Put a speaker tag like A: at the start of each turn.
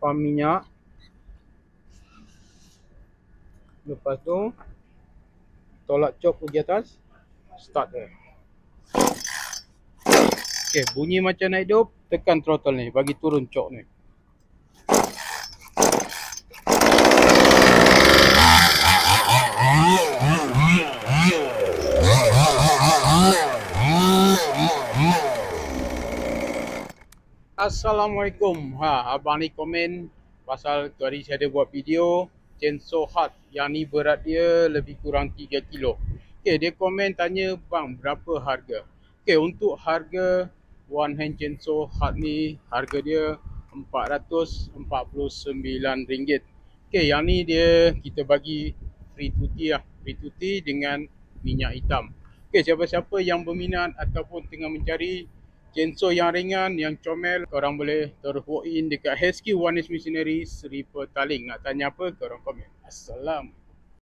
A: pam minyak. Lepas tu tolak cok pergi atas. Start dia. Okay, bunyi macam nak hidup, tekan throttle ni, bagi turun cok ni. Assalamualaikum. Abang ni komen pasal tadi saya ada buat video chainsaw hard yang ni berat dia lebih kurang 3 kilo. Okay, dia komen tanya, bang berapa harga? Okay, untuk harga one hand chainsaw hard ni harga dia RM449. Okay, yang ni dia kita bagi free tuti lah, free tuti dengan minyak hitam. Okay, siapa-siapa yang berminat ataupun tengah mencari chainsaw yang ringan, yang comel, korang boleh terus walk in dekat HQ One Inch Machinery, Seri Petaling. Nak tanya apa, korang komen. Assalamualaikum.